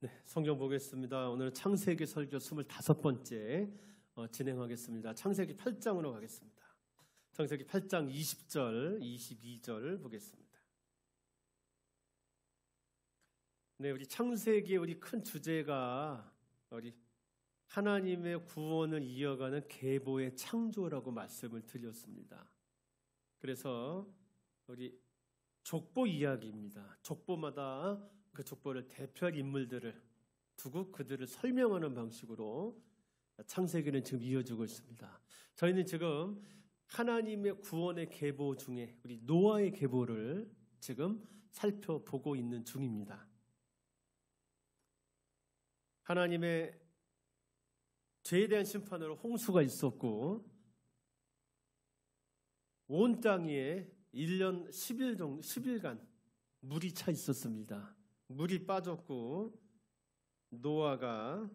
네, 성경 보겠습니다. 오늘 창세기 설교 25번째 진행하겠습니다. 창세기 8장으로 가겠습니다. 창세기 8장 20절, 22절 보겠습니다. 네, 우리 창세기의 우리 큰 주제가 우리 하나님의 구원을 이어가는 계보의 창조라고 말씀을 드렸습니다. 그래서 우리 족보 이야기입니다. 족보마다 그 족보를 대표할 인물들을 두고 그들을 설명하는 방식으로 창세기는 지금 이어지고 있습니다. 저희는 지금 하나님의 구원의 계보 중에 우리 노아의 계보를 지금 살펴보고 있는 중입니다. 하나님의 죄에 대한 심판으로 홍수가 있었고 온 땅 위에 1년 10일간 물이 차 있었습니다. 물이 빠졌고 노아가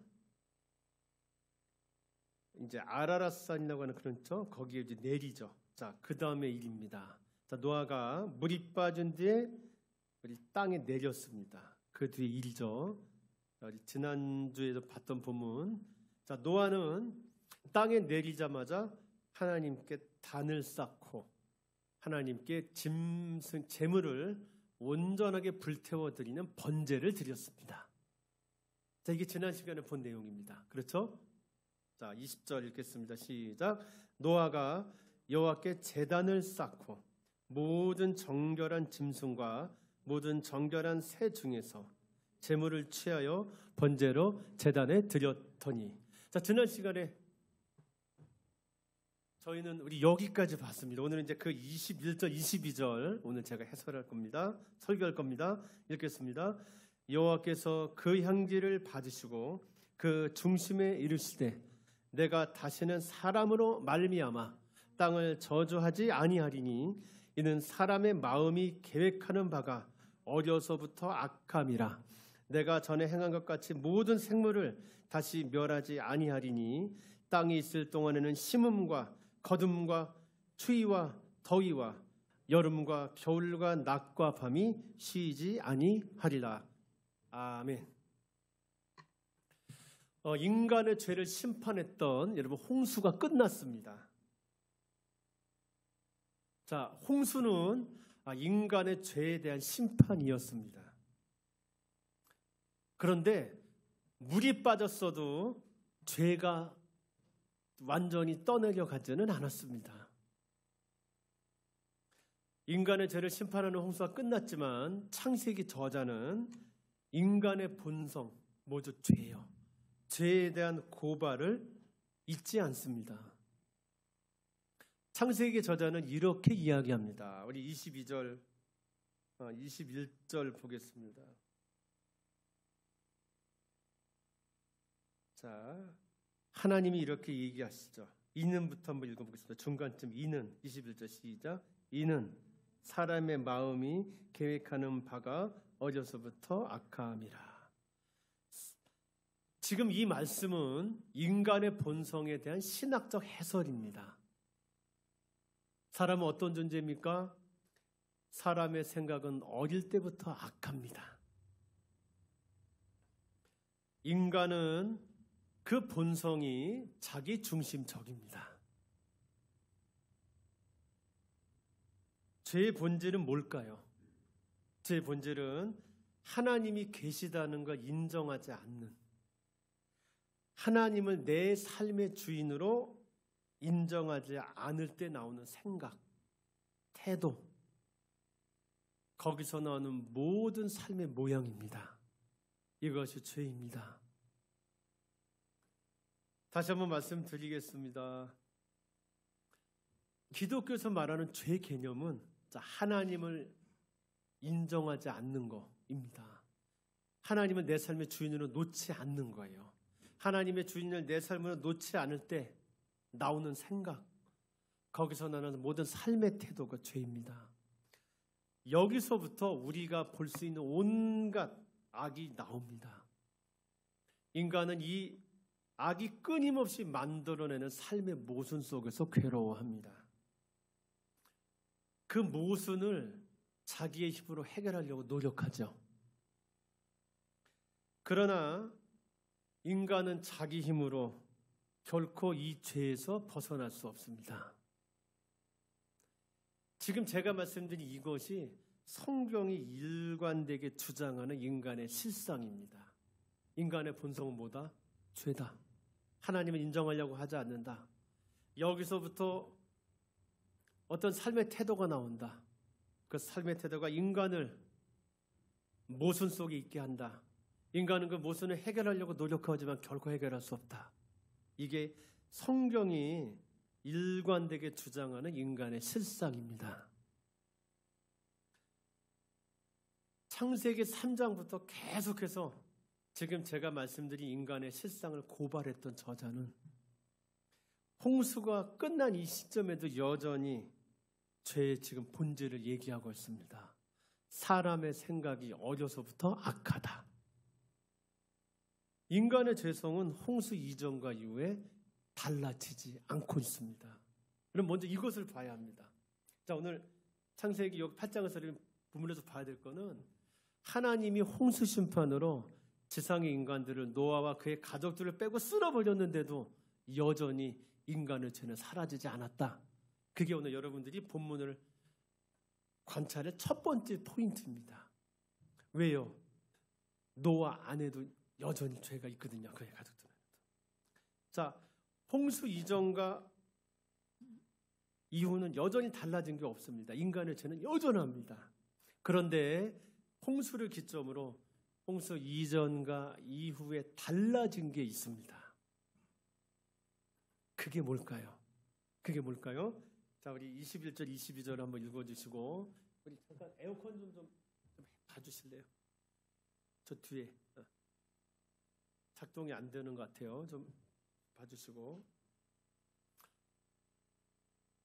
이제 아라랏산이라고 하는 그런 거기에 이제 내리죠. 자, 그 다음의 일입니다. 자, 노아가 물이 빠진 뒤에 우리 땅에 내렸습니다. 그 뒤에 일이죠. 우리 지난주에도 봤던 본문. 자, 노아는 땅에 내리자마자 하나님께 단을 쌓고 하나님께 재물을 온전하게 불태워 드리는 번제를 드렸습니다. 자, 이게 지난 시간에 본 내용입니다. 그렇죠? 자, 20절 읽겠습니다. 시작. 노아가 여호와께 제단을 쌓고 모든 정결한 짐승과 모든 정결한 새 중에서 제물을 취하여 번제로 제단에 드렸더니. 자, 지난 시간에 저희는 우리 여기까지 봤습니다. 오늘은 이제 그 21절, 22절 오늘 제가 해설할 겁니다. 설교할 겁니다. 읽겠습니다. 여호와께서 그 향기를 받으시고 그 중심에 이르시되 내가 다시는 사람으로 말미암아 땅을 저주하지 아니하리니 이는 사람의 마음이 계획하는 바가 어려서부터 악함이라. 내가 전에 행한 것 같이 모든 생물을 다시 멸하지 아니하리니 땅이 있을 동안에는 심음과 거둠과 추위와 더위와 여름과 겨울과 낮과 밤이 쉬지 아니하리라. 아멘. 인간의 죄를 심판했던 여러분 홍수가 끝났습니다. 자, 홍수는 인간의 죄에 대한 심판이었습니다. 그런데 물이 빠졌어도 죄가 완전히 떠내려 가지는 않았습니다. 인간의 죄를 심판하는 홍수가 끝났지만 창세기 저자는 인간의 본성, 모두 죄요. 죄에 대한 고발을 잊지 않습니다. 창세기 저자는 이렇게 이야기합니다. 우리 22절, 21절 보겠습니다. 자, 하나님이 이렇게 얘기하시죠. 이는부터 한번 읽어보겠습니다. 중간쯤 이는 21절 시작. 이는 사람의 마음이 계획하는 바가 어려서부터 악함이라. 지금 이 말씀은 인간의 본성에 대한 신학적 해설입니다. 사람은 어떤 존재입니까? 사람의 생각은 어릴 때부터 악합니다. 인간은 그 본성이 자기 중심적입니다. 죄의 본질은 뭘까요? 죄의 본질은 하나님이 계시다는 걸 인정하지 않는, 하나님을 내 삶의 주인으로 인정하지 않을 때 나오는 생각, 태도, 거기서 나오는 모든 삶의 모양입니다. 이것이 죄입니다. 다시 한번 말씀드리겠습니다. 기독교에서 말하는 죄 개념은 하나님을 인정하지 않는 것입니다. 하나님은 내 삶의 주인으로 놓지 않는 거예요. 하나님의 주인을 내 삶으로 놓지 않을 때 나오는 생각, 거기서 나는 모든 삶의 태도가 죄입니다. 여기서부터 우리가 볼 수 있는 온갖 악이 나옵니다. 인간은 이 악이 끊임없이 만들어내는 삶의 모순 속에서 괴로워합니다. 그 모순을 자기의 힘으로 해결하려고 노력하죠. 그러나 인간은 자기 힘으로 결코 이 죄에서 벗어날 수 없습니다. 지금 제가 말씀드린 이것이 성경이 일관되게 주장하는 인간의 실상입니다. 인간의 본성은 뭐다? 죄다. 하나님을 인정하려고 하지 않는다. 여기서부터 어떤 삶의 태도가 나온다. 그 삶의 태도가 인간을 모순 속에 있게 한다. 인간은 그 모순을 해결하려고 노력하지만 결코 해결할 수 없다. 이게 성경이 일관되게 주장하는 인간의 실상입니다. 창세기 3장부터 계속해서 지금 제가 말씀드린 인간의 실상을 고발했던 저자는 홍수가 끝난 이 시점에도 여전히 죄의 지금 본질을 얘기하고 있습니다. 사람의 생각이 어려서부터 악하다. 인간의 죄성은 홍수 이전과 이후에 달라지지 않고 있습니다. 그럼 먼저 이것을 봐야 합니다. 자, 오늘 창세기 8장에서 부문에서 봐야 될 거는 하나님이 홍수 심판으로 지상의 인간들을 노아와 그의 가족들을 빼고 쓸어버렸는데도 여전히 인간의 죄는 사라지지 않았다. 그게 오늘 여러분들이 본문을 관찰의 첫 번째 포인트입니다. 왜요? 노아 안에도 여전히 죄가 있거든요. 그의 가족들은. 자, 홍수 이전과 이후는 여전히 달라진 게 없습니다. 인간의 죄는 여전합니다. 그런데 홍수를 기점으로 홍수 이전과 이후에 달라진 게 있습니다. 그게 뭘까요? 그게 뭘까요? 자, 우리 21절, 22절 한번 읽어주시고 우리 잠깐 에어컨 좀 봐주실래요? 저 뒤에 작동이 안 되는 것 같아요. 좀 봐주시고.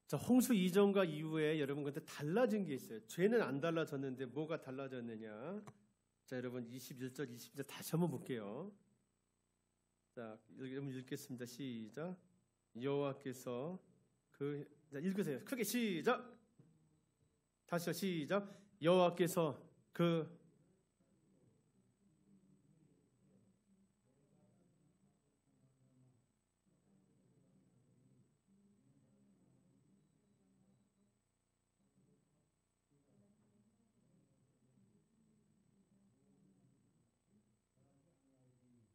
자, 홍수 이전과 이후에 여러분 근데 달라진 게 있어요. 죄는 안 달라졌는데 뭐가 달라졌느냐? 자, 여러분 21절, 22절 다시 한번 볼게요. 자, 여러분 읽겠습니다. 시작. 여호와께서 자, 읽으세요. 크게 시작. 다시요. 시작. 여호와께서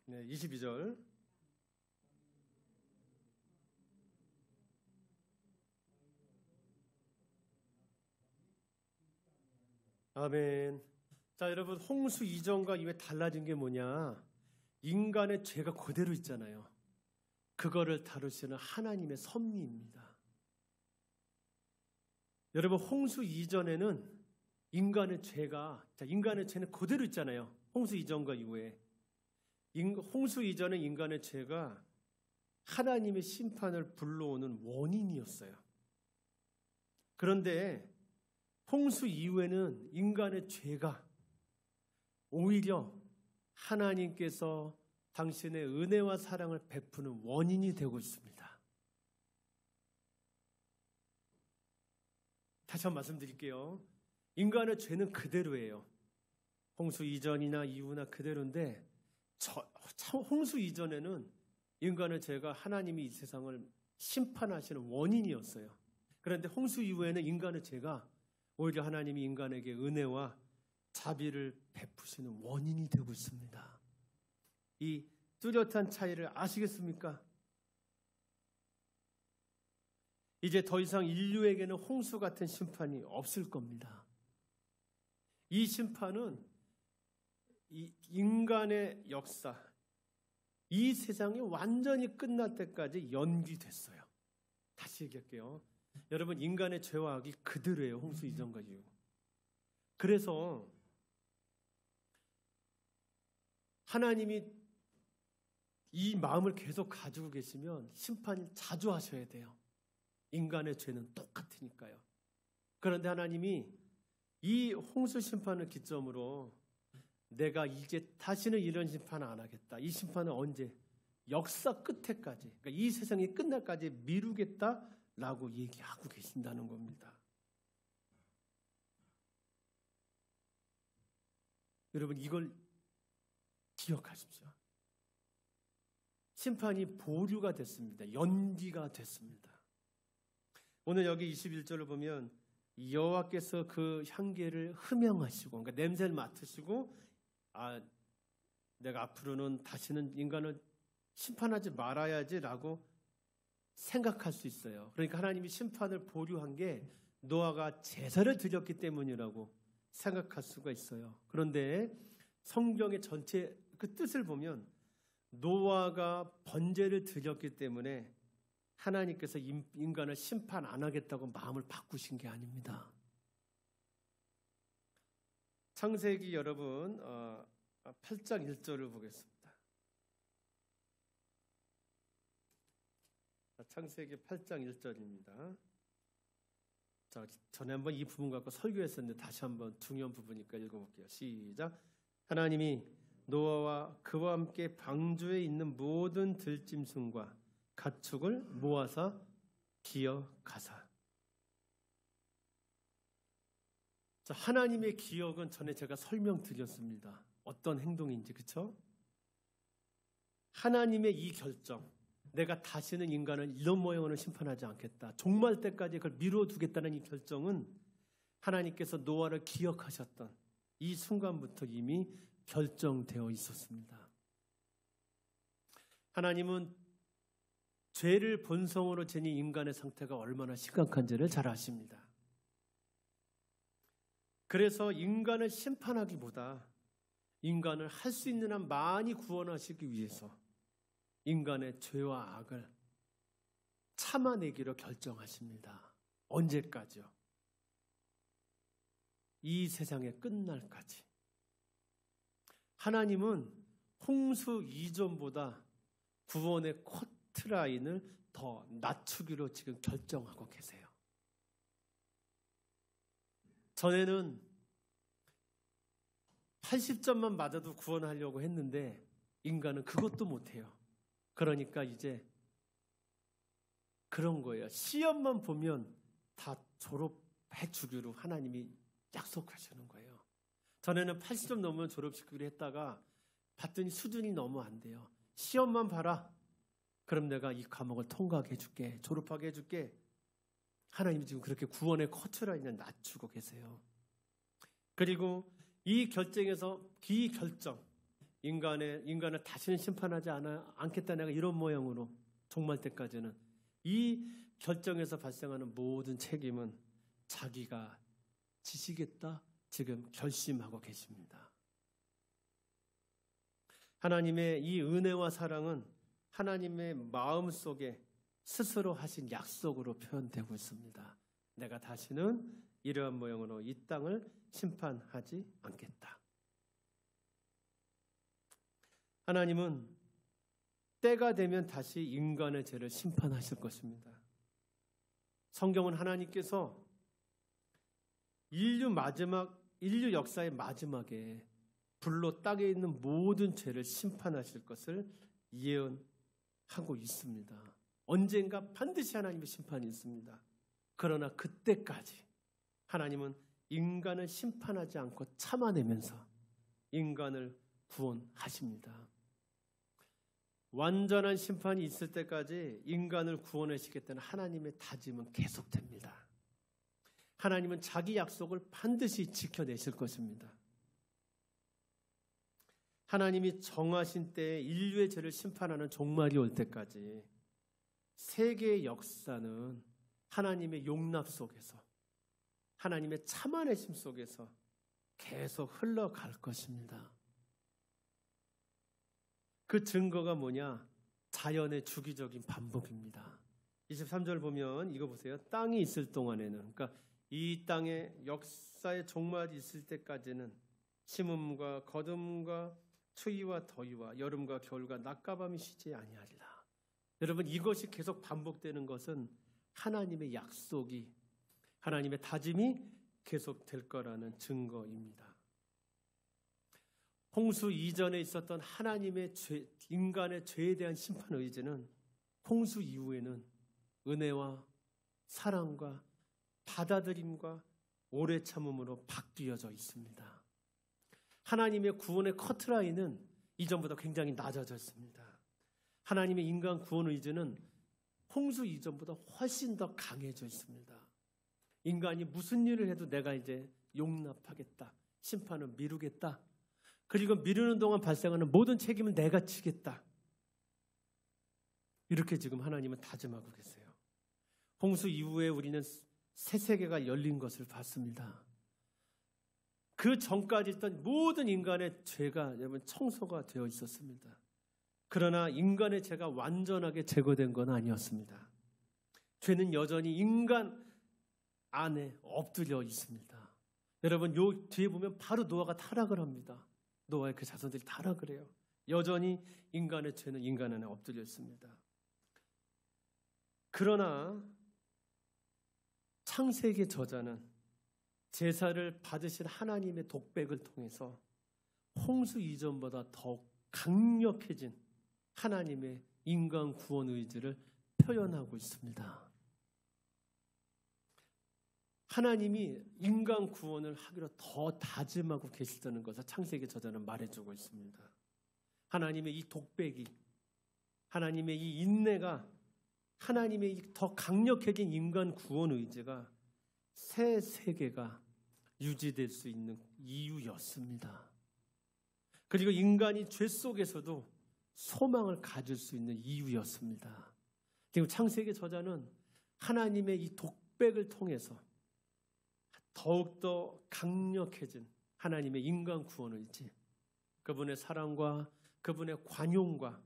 네, 22절. 아멘. 자, 여러분 홍수 이전과 이후에 달라진 게 뭐냐? 인간의 죄가 그대로 있잖아요. 그거를 다루시는 하나님의 섭리입니다. 여러분 홍수 이전에는 인간의 죄는 그대로 있잖아요. 홍수 이전과 이후에. 홍수 이전에 인간의 죄가 하나님의 심판을 불러오는 원인이었어요. 그런데 홍수 이후에는 인간의 죄가 오히려 하나님께서 당신의 은혜와 사랑을 베푸는 원인이 되고 있습니다. 다시 한번 말씀드릴게요. 인간의 죄는 그대로예요. 홍수 이전이나 이후나 그대로인데 홍수 이전에는 인간의 죄가 하나님이 이 세상을 심판하시는 원인이었어요. 그런데 홍수 이후에는 인간의 죄가 오히려 하나님이 인간에게 은혜와 자비를 베푸시는 원인이 되고 있습니다. 이 뚜렷한 차이를 아시겠습니까? 이제 더 이상 인류에게는 홍수 같은 심판이 없을 겁니다. 이 심판은 이 인간의 역사, 이 세상이 완전히 끝날 때까지 연기됐어요. 다시 얘기할게요. 여러분 인간의 죄와 악이 그대로예요. 홍수 이전과 이후. 그래서 하나님이 이 마음을 계속 가지고 계시면 심판을 자주 하셔야 돼요. 인간의 죄는 똑같으니까요. 그런데 하나님이 이 홍수 심판을 기점으로 내가 이제 다시는 이런 심판 안 하겠다. 이 심판은 언제? 역사 끝에까지, 그러니까 이 세상이 끝날까지 미루겠다라고 얘기하고 계신다는 겁니다. 여러분 이걸 기억하십시오. 심판이 보류가 됐습니다. 연기가 됐습니다. 오늘 여기 21절을 보면 여호와께서 그 향기를 흠양하시고, 그러니까 냄새를 맡으시고, 내가 앞으로는 다시는 인간을 심판하지 말아야지라고 생각할 수 있어요. 그러니까 하나님이 심판을 보류한 게 노아가 제사를 드렸기 때문이라고 생각할 수가 있어요. 그런데 성경의 전체 그 뜻을 보면 노아가 번제를 드렸기 때문에 하나님께서 인간을 심판 안 하겠다고 마음을 바꾸신 게 아닙니다. 창세기 여러분 8장 1절을 보겠습니다. 창세기 8장 1절입니다. 자, 전에 한번 이 부분 갖고 설교했었는데 다시 한번 중요한 부분이니까 읽어볼게요. 시작. 하나님이 노아와 그와 함께 방주에 있는 모든 들짐승과 가축을 모아서 기억하사. 자, 하나님의 기억은 전에 제가 설명드렸습니다. 어떤 행동인지, 그렇죠? 하나님의 이 결정, 내가 다시는 인간을 이런 모양으로 심판하지 않겠다, 종말 때까지 그걸 미뤄두겠다는 이 결정은 하나님께서 노아를 기억하셨던 이 순간부터 이미 결정되어 있었습니다. 하나님은 죄를 본성으로 지닌 인간의 상태가 얼마나 심각한지를 잘 아십니다. 그래서 인간을 심판하기보다 인간을 할 수 있는 한 많이 구원하시기 위해서 인간의 죄와 악을 참아내기로 결정하십니다. 언제까지요? 이 세상의 끝날까지. 하나님은 홍수 이전보다 구원의 커트라인을 더 낮추기로 지금 결정하고 계세요. 전에는 80점만 맞아도 구원하려고 했는데 인간은 그것도 못해요. 그러니까 이제 그런 거예요. 시험만 보면 다 졸업해 주기로 하나님이 약속하시는 거예요. 전에는 80점 넘으면 졸업시키기로 했다가 봤더니 수준이 너무 안 돼요. 시험만 봐라. 그럼 내가 이 과목을 통과하게 해줄게. 졸업하게 해줄게. 하나님이 지금 그렇게 구원의 커트라인을 낮추고 계세요. 그리고 이 결정에서 이 결정, 인간을 다시는 심판하지 않겠다, 내가 이런 모양으로 종말 때까지는, 이 결정에서 발생하는 모든 책임은 자기가 지시겠다 지금 결심하고 계십니다. 하나님의 이 은혜와 사랑은 하나님의 마음속에 스스로 하신 약속으로 표현되고 있습니다. 내가 다시는 이러한 모양으로 이 땅을 심판하지 않겠다. 하나님은 때가 되면 다시 인간의 죄를 심판하실 것입니다. 성경은 하나님께서 인류 역사의 마지막에 불로 땅에 있는 모든 죄를 심판하실 것을 예언하고 있습니다. 언젠가 반드시 하나님의 심판이 있습니다. 그러나 그때까지 하나님은 인간을 심판하지 않고 참아내면서 인간을 구원하십니다. 완전한 심판이 있을 때까지 인간을 구원하시겠다는 하나님의 다짐은 계속됩니다. 하나님은 자기 약속을 반드시 지켜내실 것입니다. 하나님이 정하신 때에 인류의 죄를 심판하는 종말이 올 때까지 세계의 역사는 하나님의 용납 속에서, 하나님의 참아내심 속에서 계속 흘러갈 것입니다. 그 증거가 뭐냐? 자연의 주기적인 반복입니다. 23절 보면 이거 보세요. 땅이 있을 동안에는, 그러니까 이 땅에 역사의 종말이 있을 때까지는 심음과 거둠과 추위와 더위와 여름과 겨울과 낮과 밤이 쉬지 아니하리라. 여러분, 이것이 계속 반복되는 것은 하나님의 약속이, 하나님의 다짐이 계속될 거라는 증거입니다. 홍수 이전에 있었던 하나님의 죄, 인간의 죄에 대한 심판 의지는 홍수 이후에는 은혜와 사랑과 받아들임과 오래 참음으로 바뀌어져 있습니다. 하나님의 구원의 커트라인은 이전보다 굉장히 낮아졌습니다. 하나님의 인간 구원 의지는 홍수 이전보다 훨씬 더 강해져 있습니다. 인간이 무슨 일을 해도 내가 이제 용납하겠다. 심판을 미루겠다. 그리고 미루는 동안 발생하는 모든 책임은 내가 지겠다. 이렇게 지금 하나님은 다짐하고 계세요. 홍수 이후에 우리는 새 세계가 열린 것을 봤습니다. 그 전까지 있던 모든 인간의 죄가 여러분 청소가 되어 있었습니다. 그러나 인간의 죄가 완전하게 제거된 건 아니었습니다. 죄는 여전히 인간 안에 엎드려 있습니다. 여러분 요 뒤에 보면 바로 노아가 타락을 합니다. 노아의 그 자손들이 타락을 해요. 여전히 인간의 죄는 인간 안에 엎드려 있습니다. 그러나 창세기 저자는 제사를 받으신 하나님의 독백을 통해서 홍수 이전보다 더 강력해진 하나님의 인간 구원 의지를 표현하고 있습니다. 하나님이 인간 구원을 하기로 더 다짐하고 계시다는 것을 창세기 저자는 말해주고 있습니다. 하나님의 이 독백이, 하나님의 이 인내가, 하나님의 이 더 강력해진 인간 구원 의지가 새 세계가 유지될 수 있는 이유였습니다. 그리고 인간이 죄 속에서도 소망을 가질 수 있는 이유였습니다. 지금 창세기 저자는 하나님의 이 독백을 통해서 더욱더 강력해진 하나님의 인간 구원 의지, 그분의 사랑과 그분의 관용과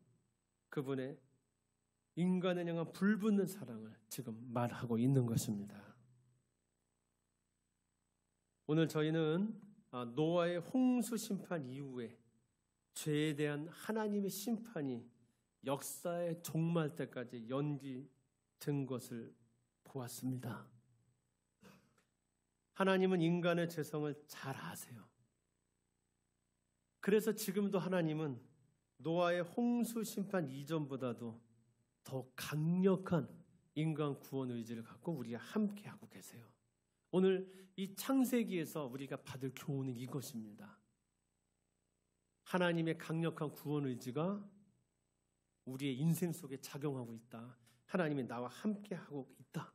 그분의 인간을 향한 불붙는 사랑을 지금 말하고 있는 것입니다. 오늘 저희는 노아의 홍수 심판 이후에 죄에 대한 하나님의 심판이 역사의 종말 때까지 연기된 것을 보았습니다. 하나님은 인간의 죄성을 잘 아세요. 그래서 지금도 하나님은 노아의 홍수 심판 이전보다도 더 강력한 인간 구원 의지를 갖고 우리가 함께하고 계세요. 오늘 이 창세기에서 우리가 받을 교훈은 이것입니다. 하나님의 강력한 구원 의지가 우리의 인생 속에 작용하고 있다. 하나님이 나와 함께하고 있다.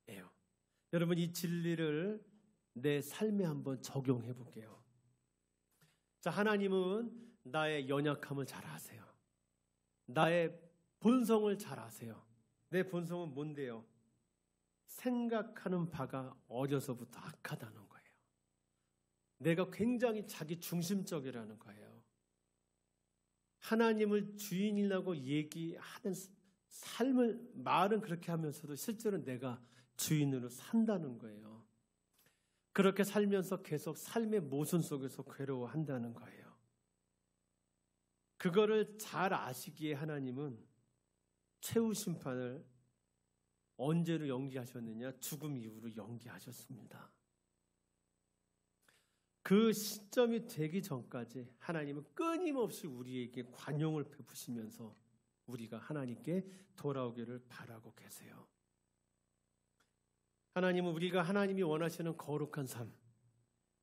예요. 여러분 이 진리를 내 삶에 한번 적용해 볼게요. 자, 하나님은 나의 연약함을 잘 아세요. 나의 본성을 잘 아세요. 내 본성은 뭔데요? 생각하는 바가 어려서부터 악하다는 거예요. 내가 굉장히 자기 중심적이라는 거예요. 하나님을 주인이라고 얘기하는 삶을 말은 그렇게 하면서도 실제로 내가 주인으로 산다는 거예요. 그렇게 살면서 계속 삶의 모순 속에서 괴로워한다는 거예요. 그거를 잘 아시기에 하나님은 최후 심판을 언제로 연기하셨느냐? 죽음 이후로 연기하셨습니다. 그 시점이 되기 전까지 하나님은 끊임없이 우리에게 관용을 베푸시면서 우리가 하나님께 돌아오기를 바라고 계세요. 하나님은 우리가 하나님이 원하시는 거룩한 삶,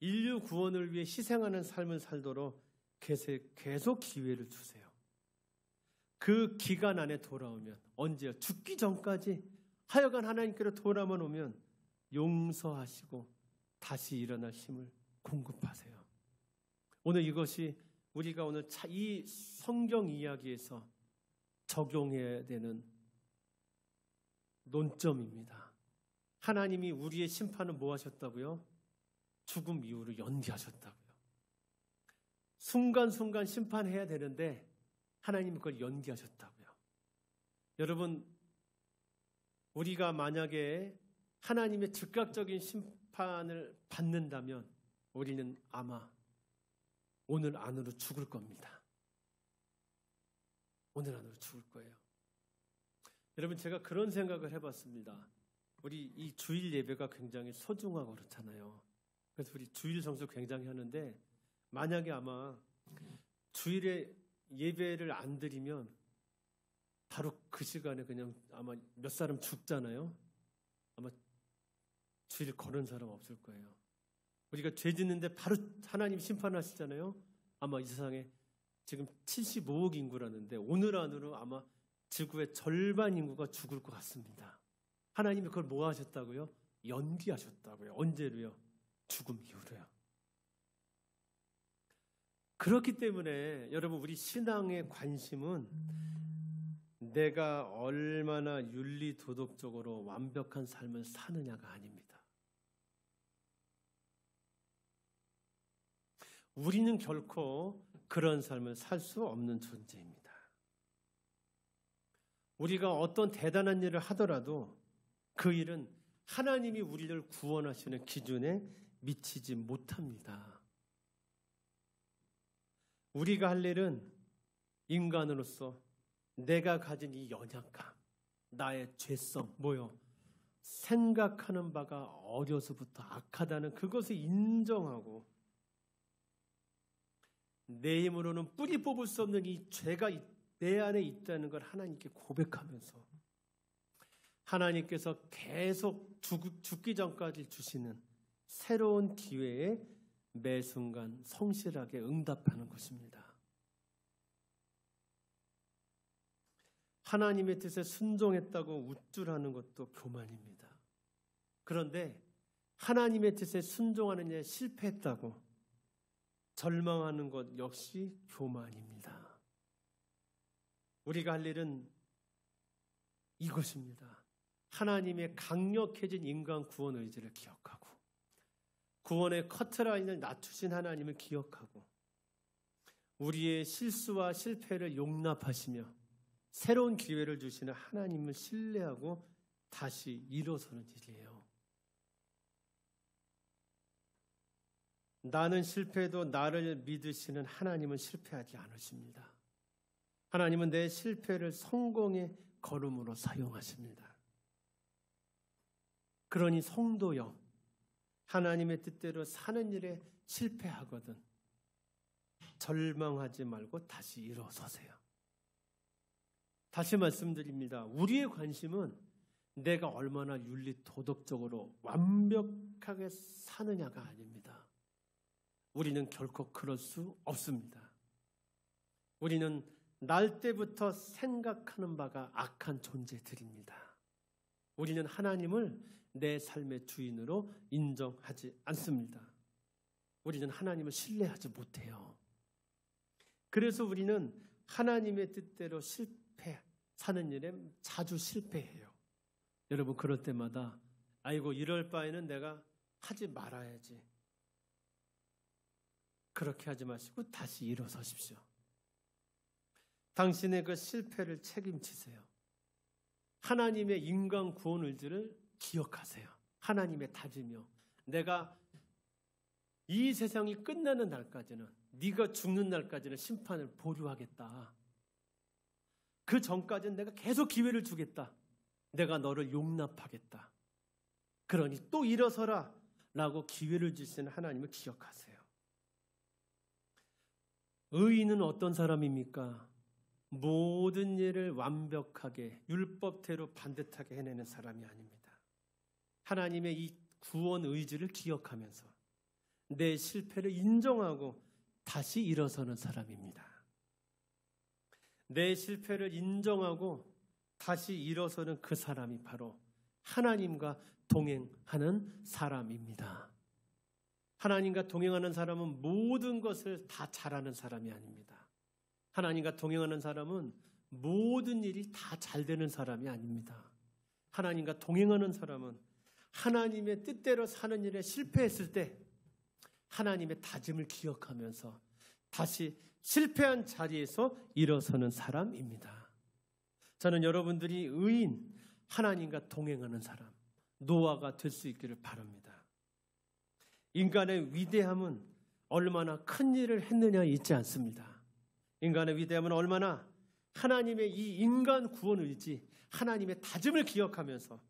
인류 구원을 위해 희생하는 삶을 살도록 계속 기회를 주세요. 그 기간 안에 돌아오면 언제요? 죽기 전까지 하여간 하나님께로 돌아만 오면 용서하시고 다시 일어날 힘을 공급하세요. 오늘 이것이 우리가 오늘 이 성경 이야기에서 적용해야 되는 논점입니다. 하나님이 우리의 심판을 뭐 하셨다고요? 죽음 이후로 연기하셨다고요. 순간순간 심판해야 되는데 하나님은 그걸 연기하셨다고요. 여러분, 우리가 만약에 하나님의 즉각적인 심판을 받는다면 우리는 아마 오늘 안으로 죽을 겁니다. 오늘 안으로 죽을 거예요. 여러분, 제가 그런 생각을 해봤습니다. 우리 이 주일 예배가 굉장히 소중하고 그렇잖아요. 그래서 우리 주일 성수 굉장히 하는데 만약에 아마 주일에 예배를 안 드리면 바로 그 시간에 그냥 아마 몇 사람 죽잖아요. 아마 주일 거는 사람 없을 거예요. 우리가 죄 짓는데 바로 하나님 심판하시잖아요. 아마 이 세상에 지금 75억 인구라는데 오늘 안으로 아마 지구의 절반 인구가 죽을 것 같습니다. 하나님이 그걸 뭐 하셨다고요? 연기하셨다고요. 언제로요? 죽음 이후로요. 그렇기 때문에 여러분, 우리 신앙의 관심은 내가 얼마나 윤리 도덕적으로 완벽한 삶을 사느냐가 아닙니다. 우리는 결코 그런 삶을 살 수 없는 존재입니다. 우리가 어떤 대단한 일을 하더라도 그 일은 하나님이 우리를 구원하시는 기준에 미치지 못합니다. 우리가 할 일은 인간으로서 내가 가진 이 연약함, 나의 죄성, 생각하는 바가 어려서부터 악하다는 그것을 인정하고 내 힘으로는 뿌리 뽑을 수 없는 이 죄가 내 안에 있다는 걸 하나님께 고백하면서 하나님께서 계속 죽기 전까지 주시는 새로운 기회에 매 순간 성실하게 응답하는 것입니다. 하나님의 뜻에 순종했다고 우쭐하는 것도 교만입니다. 그런데 하나님의 뜻에 순종하는 일에 실패했다고 절망하는 것 역시 교만입니다. 우리가 할 일은 이것입니다. 하나님의 강력해진 인간 구원 의지를 기억하고 구원의 커트라인을 낮추신 하나님을 기억하고 우리의 실수와 실패를 용납하시며 새로운 기회를 주시는 하나님을 신뢰하고 다시 일어서는 일이에요. 나는 실패해도 나를 믿으시는 하나님은 실패하지 않으십니다. 하나님은 내 실패를 성공의 걸음으로 사용하십니다. 그러니 성도여, 하나님의 뜻대로 사는 일에 실패하거든 절망하지 말고 다시 일어서세요. 다시 말씀드립니다. 우리의 관심은 내가 얼마나 윤리 도덕적으로 완벽하게 사느냐가 아닙니다. 우리는 결코 그럴 수 없습니다. 우리는 날 때부터 생각하는 바가 악한 존재들입니다. 우리는 하나님을 내 삶의 주인으로 인정하지 않습니다. 우리는 하나님을 신뢰하지 못해요. 그래서 우리는 하나님의 뜻대로 사는 일에 자주 실패해요. 여러분, 그럴 때마다 아이고, 이럴 바에는 내가 하지 말아야지. 그렇게 하지 마시고 다시 일어서십시오. 당신의 그 실패를 책임지세요. 하나님의 인간 구원 의지를 기억하세요. 하나님의 다짐이요. 내가 이 세상이 끝나는 날까지는, 네가 죽는 날까지는 심판을 보류하겠다. 그 전까지는 내가 계속 기회를 주겠다. 내가 너를 용납하겠다. 그러니 또 일어서라 라고 기회를 주시는 하나님을 기억하세요. 의인은 어떤 사람입니까? 모든 일을 완벽하게 율법대로 반듯하게 해내는 사람이 아닙니다. 하나님의 이 구원 의지를 기억하면서 내 실패를 인정하고 다시 일어서는 사람입니다. 내 실패를 인정하고 다시 일어서는 그 사람이 바로 하나님과 동행하는 사람입니다. 하나님과 동행하는 사람은 모든 것을 다 잘하는 사람이 아닙니다. 하나님과 동행하는 사람은 모든 일이 다 잘 되는 사람이 아닙니다. 하나님과 동행하는 사람은 하나님의 뜻대로 사는 일에 실패했을 때 하나님의 다짐을 기억하면서 다시 실패한 자리에서 일어서는 사람입니다. 저는 여러분들이 의인, 하나님과 동행하는 사람, 노아가 될 수 있기를 바랍니다. 인간의 위대함은 얼마나 큰 일을 했느냐에 있지 않습니다. 인간의 위대함은 얼마나 하나님의 이 인간 구원 의지, 하나님의 다짐을 기억하면서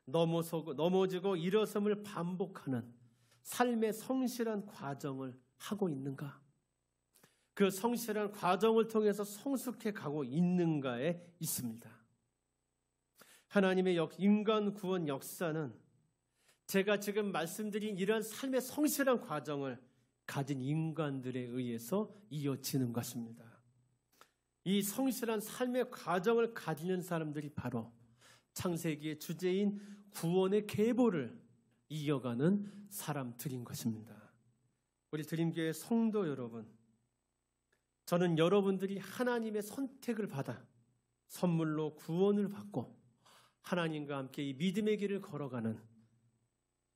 넘어지고 일어섬을 반복하는 삶의 성실한 과정을 하고 있는가? 그 성실한 과정을 통해서 성숙해 가고 있는가에 있습니다. 하나님의 인간 구원 역사는 제가 지금 말씀드린 이런 삶의 성실한 과정을 가진 인간들에 의해서 이어지는 것입니다. 이 성실한 삶의 과정을 가지는 사람들이 바로 창세기의 주제인 구원의 계보를 이어가는 사람들인 것입니다. 우리 드림교회 성도 여러분, 저는 여러분들이 하나님의 선택을 받아 선물로 구원을 받고 하나님과 함께 이 믿음의 길을 걸어가는,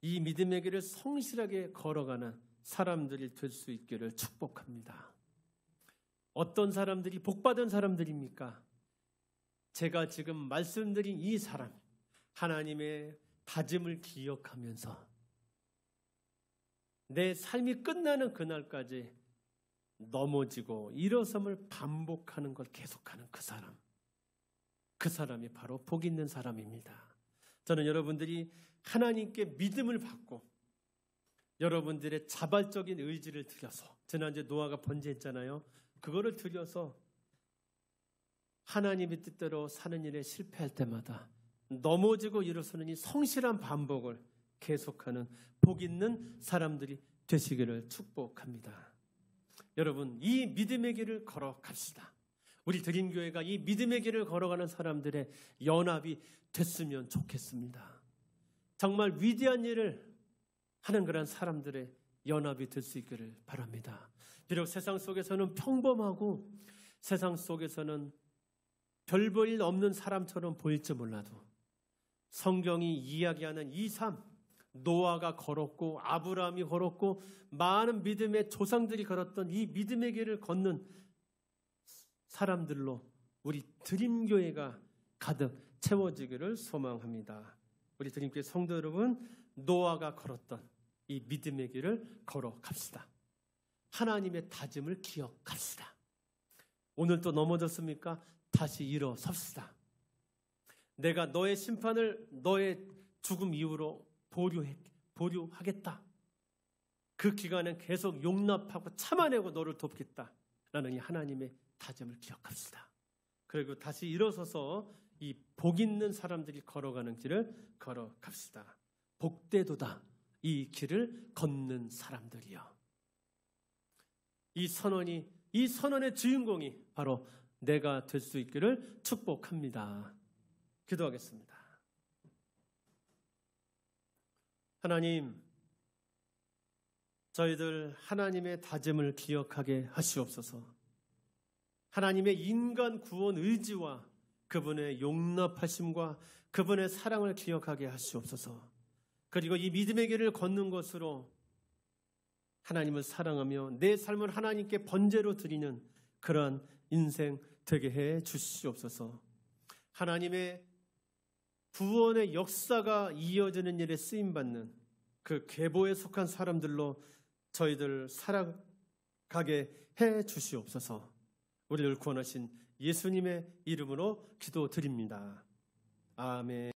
이 믿음의 길을 성실하게 걸어가는 사람들이 될 수 있기를 축복합니다. 어떤 사람들이 복받은 사람들입니까? 제가 지금 말씀드린 이 사람, 하나님의 다짐을 기억하면서 내 삶이 끝나는 그날까지 넘어지고 일어섬을 반복하는 걸 계속하는 그 사람이 바로 복 있는 사람입니다. 저는 여러분들이 하나님께 믿음을 받고 여러분들의 자발적인 의지를 들여서, 지난주에 노아가 번제했잖아요. 그거를 들여서 하나님의 뜻대로 사는 일에 실패할 때마다 넘어지고 일어서는 이 성실한 반복을 계속하는 복 있는 사람들이 되시기를 축복합니다. 여러분, 이 믿음의 길을 걸어갑시다. 우리 드림교회가 이 믿음의 길을 걸어가는 사람들의 연합이 됐으면 좋겠습니다. 정말 위대한 일을 하는 그런 사람들의 연합이 될 수 있기를 바랍니다. 비록 세상 속에서는 평범하고 세상 속에서는 별 볼 일 없는 사람처럼 보일지 몰라도 성경이 이야기하는 이 삶, 노아가 걸었고 아브라함이 걸었고 많은 믿음의 조상들이 걸었던 이 믿음의 길을 걷는 사람들로 우리 드림교회가 가득 채워지기를 소망합니다. 우리 드림교회 성도 여러분, 노아가 걸었던 이 믿음의 길을 걸어갑시다. 하나님의 다짐을 기억합시다. 오늘 또 넘어졌습니까? 다시 일어섭시다. 내가 너의 심판을 너의 죽음 이후로 보류하겠다. 그 기간은 계속 용납하고 참아내고 너를 돕겠다. 라는 이 하나님의 다짐을 기억합시다. 그리고 다시 일어서서 이 복 있는 사람들이 걸어가는 길을 걸어갑시다. 복되도다. 이 길을 걷는 사람들이요. 이 선언의 주인공이 바로 내가 될 수 있기를 축복합니다. 기도하겠습니다. 하나님, 저희들 하나님의 다짐을 기억하게 하시옵소서. 하나님의 인간 구원 의지와 그분의 용납하심과 그분의 사랑을 기억하게 하시옵소서. 그리고 이 믿음의 길을 걷는 것으로 하나님을 사랑하며 내 삶을 하나님께 번제로 드리는 그러한 인생 되게 해 주시옵소서. 하나님의 구원의 역사가 이어지는 일에 쓰임받는 그 계보에 속한 사람들로 저희들 살아가게 해 주시옵소서. 우리를 구원하신 예수님의 이름으로 기도드립니다. 아멘.